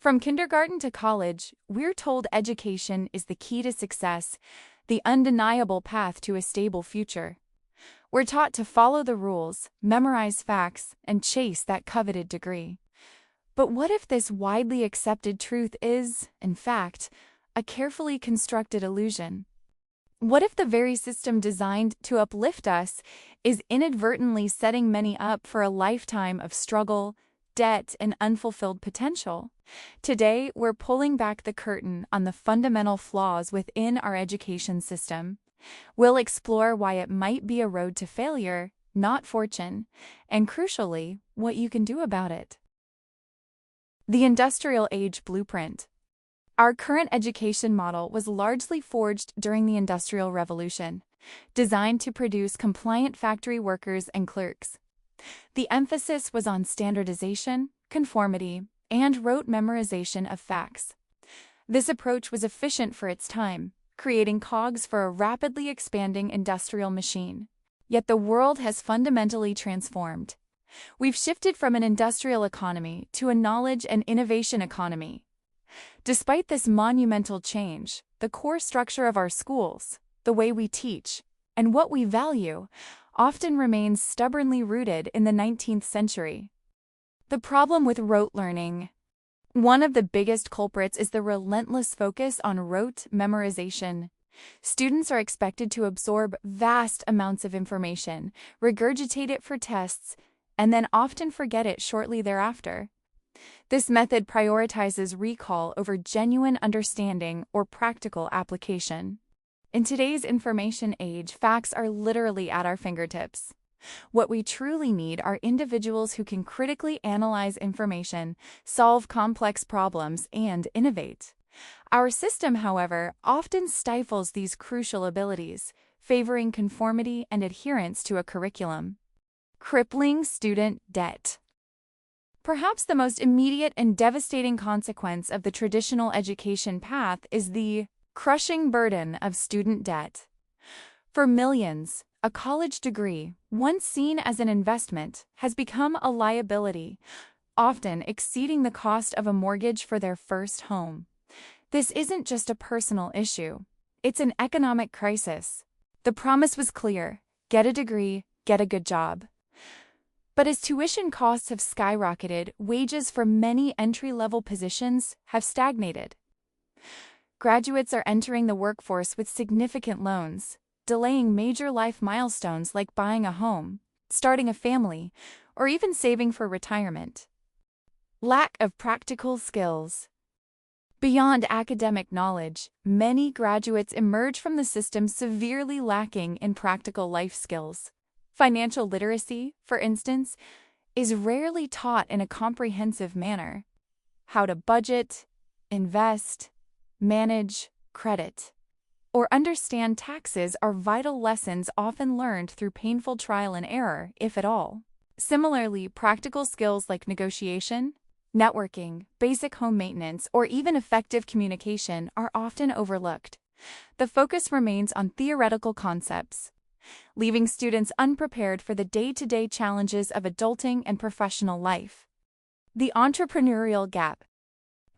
From kindergarten to college, we're told education is the key to success, the undeniable path to a stable future. We're taught to follow the rules, memorize facts, and chase that coveted degree. But what if this widely accepted truth is, in fact, a carefully constructed illusion? What if the very system designed to uplift us is inadvertently setting many up for a lifetime of struggle, debt, and unfulfilled potential? Today, we're pulling back the curtain on the fundamental flaws within our education system. We'll explore why it might be a road to failure, not fortune, and crucially, what you can do about it. The Industrial Age Blueprint. Our current education model was largely forged during the Industrial Revolution, designed to produce compliant factory workers and clerks. The emphasis was on standardization, conformity, and rote memorization of facts. This approach was efficient for its time, creating cogs for a rapidly expanding industrial machine. Yet the world has fundamentally transformed. We've shifted from an industrial economy to a knowledge and innovation economy. Despite this monumental change, the core structure of our schools, the way we teach, and what we value, often remains stubbornly rooted in the 19th century. The problem with rote learning. One of the biggest culprits is the relentless focus on rote memorization. Students are expected to absorb vast amounts of information, regurgitate it for tests, and then often forget it shortly thereafter. This method prioritizes recall over genuine understanding or practical application. In today's information age, facts are literally at our fingertips. What we truly need are individuals who can critically analyze information, solve complex problems, and innovate. Our system, however, often stifles these crucial abilities, favoring conformity and adherence to a curriculum. Crippling student debt. Perhaps the most immediate and devastating consequence of the traditional education path is the crushing burden of student debt. For millions, a college degree, once seen as an investment, has become a liability, often exceeding the cost of a mortgage for their first home. This isn't just a personal issue, it's an economic crisis. The promise was clear: get a degree, get a good job. But as tuition costs have skyrocketed, wages for many entry-level positions have stagnated. Graduates are entering the workforce with significant loans, delaying major life milestones like buying a home, starting a family, or even saving for retirement. Lack of practical skills. Beyond academic knowledge, many graduates emerge from the system severely lacking in practical life skills. Financial literacy, for instance, is rarely taught in a comprehensive manner. How to budget, invest, manage credit, or understand taxes are vital lessons often learned through painful trial and error, if at all. Similarly, practical skills like negotiation, networking, basic home maintenance, or even effective communication are often overlooked. The focus remains on theoretical concepts, leaving students unprepared for the day-to-day challenges of adulting and professional life. The entrepreneurial gap.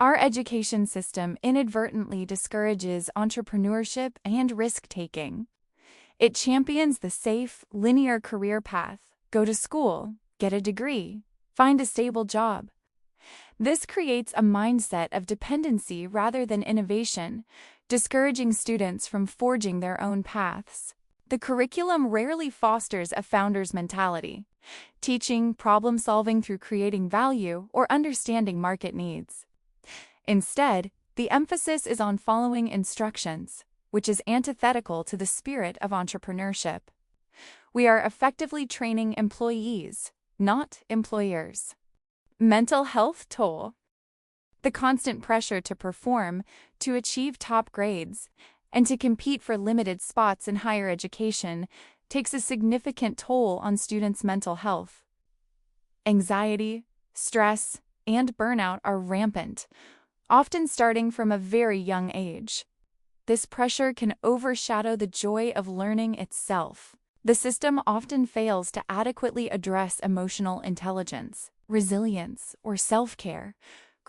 Our education system inadvertently discourages entrepreneurship and risk-taking. It champions the safe, linear career path: go to school, get a degree, find a stable job. This creates a mindset of dependency rather than innovation, discouraging students from forging their own paths. The curriculum rarely fosters a founder's mentality, teaching problem-solving through creating value or understanding market needs. Instead, the emphasis is on following instructions, which is antithetical to the spirit of entrepreneurship. We are effectively training employees, not employers. Mental health toll. The constant pressure to perform, to achieve top grades, and to compete for limited spots in higher education takes a significant toll on students' mental health. Anxiety, stress, and burnout are rampant, often starting from a very young age. This pressure can overshadow the joy of learning itself. The system often fails to adequately address emotional intelligence, resilience, or self-care,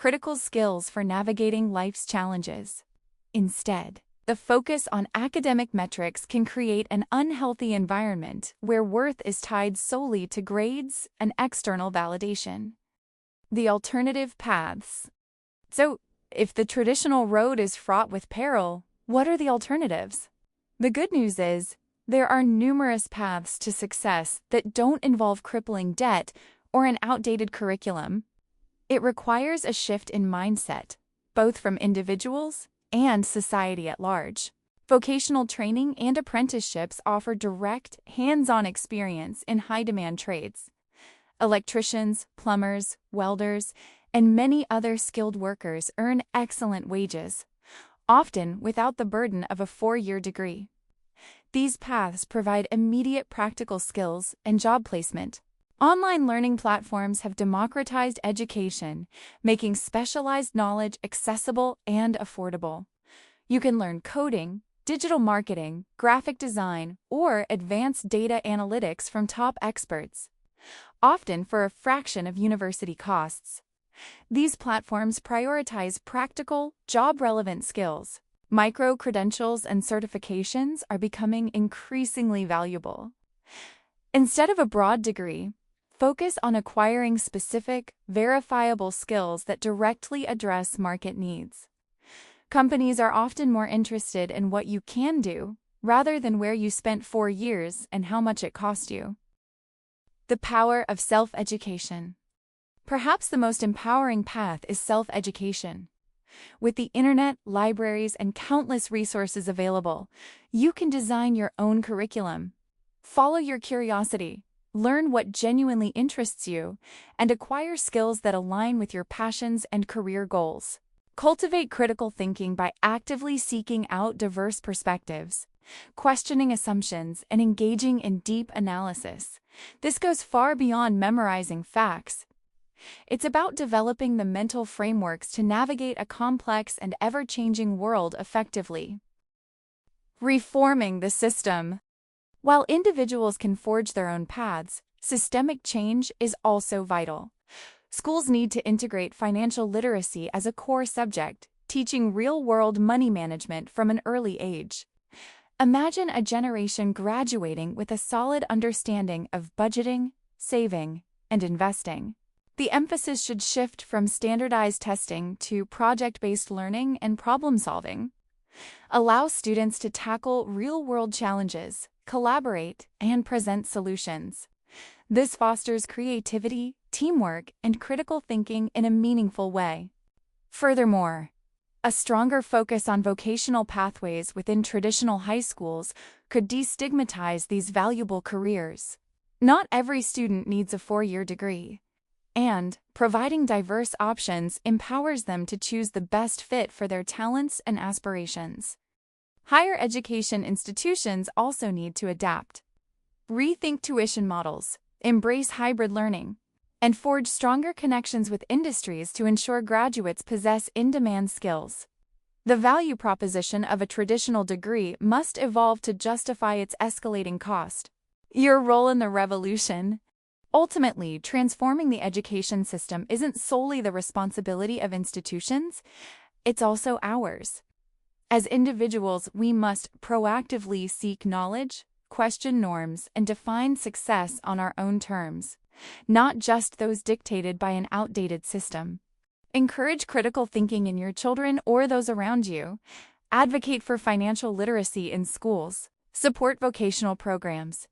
critical skills for navigating life's challenges. Instead, the focus on academic metrics can create an unhealthy environment where worth is tied solely to grades and external validation. The alternative paths. So, if the traditional road is fraught with peril, what are the alternatives? The good news is, there are numerous paths to success that don't involve crippling debt or an outdated curriculum. It requires a shift in mindset, both from individuals and society at large. Vocational training and apprenticeships offer direct, hands-on experience in high-demand trades. Electricians, plumbers, welders, and many other skilled workers earn excellent wages, often without the burden of a 4-year degree. These paths provide immediate practical skills and job placement. Online learning platforms have democratized education, making specialized knowledge accessible and affordable. You can learn coding, digital marketing, graphic design, or advanced data analytics from top experts, often for a fraction of university costs. These platforms prioritize practical, job-relevant skills. Micro-credentials and certifications are becoming increasingly valuable. Instead of a broad degree, focus on acquiring specific, verifiable skills that directly address market needs. Companies are often more interested in what you can do, rather than where you spent 4 years and how much it cost you. The power of self-education. Perhaps the most empowering path is self-education. With the internet, libraries, and countless resources available, you can design your own curriculum. Follow your curiosity, learn what genuinely interests you, and acquire skills that align with your passions and career goals. Cultivate critical thinking by actively seeking out diverse perspectives, questioning assumptions, and engaging in deep analysis. This goes far beyond memorizing facts. It's about developing the mental frameworks to navigate a complex and ever-changing world effectively. Reforming the system. While individuals can forge their own paths, systemic change is also vital. Schools need to integrate financial literacy as a core subject, teaching real-world money management from an early age. Imagine a generation graduating with a solid understanding of budgeting, saving, and investing. The emphasis should shift from standardized testing to project-based learning and problem-solving. Allow students to tackle real-world challenges, collaborate, and present solutions. This fosters creativity, teamwork, and critical thinking in a meaningful way. Furthermore, a stronger focus on vocational pathways within traditional high schools could destigmatize these valuable careers. Not every student needs a 4-year degree, and providing diverse options empowers them to choose the best fit for their talents and aspirations. Higher education institutions also need to adapt. Rethink tuition models, embrace hybrid learning, and forge stronger connections with industries to ensure graduates possess in-demand skills. The value proposition of a traditional degree must evolve to justify its escalating cost. Your role in the revolution. Ultimately, transforming the education system isn't solely the responsibility of institutions, it's also ours. As individuals, we must proactively seek knowledge, question norms, and define success on our own terms, not just those dictated by an outdated system. Encourage critical thinking in your children or those around you. Advocate for financial literacy in schools. Support vocational programs.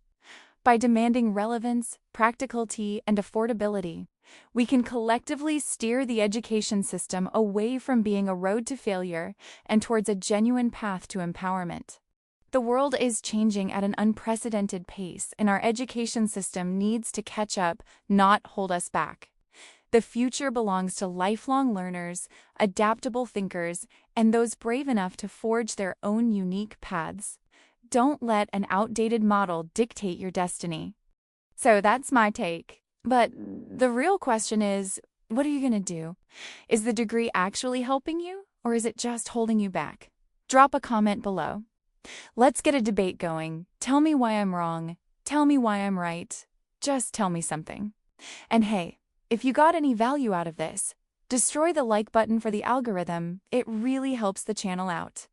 By demanding relevance, practicality, and affordability, we can collectively steer the education system away from being a road to failure and towards a genuine path to empowerment. The world is changing at an unprecedented pace, and our education system needs to catch up, not hold us back. The future belongs to lifelong learners, adaptable thinkers, and those brave enough to forge their own unique paths. Don't let an outdated model dictate your destiny. So that's my take. But the real question is, what are you going to do? Is the degree actually helping you, or is it just holding you back? Drop a comment below. Let's get a debate going. Tell me why I'm wrong. Tell me why I'm right. Just tell me something. And hey, if you got any value out of this, Destroy the like button for the algorithm, it really helps the channel out.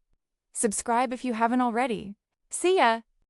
Subscribe if you haven't already. See ya!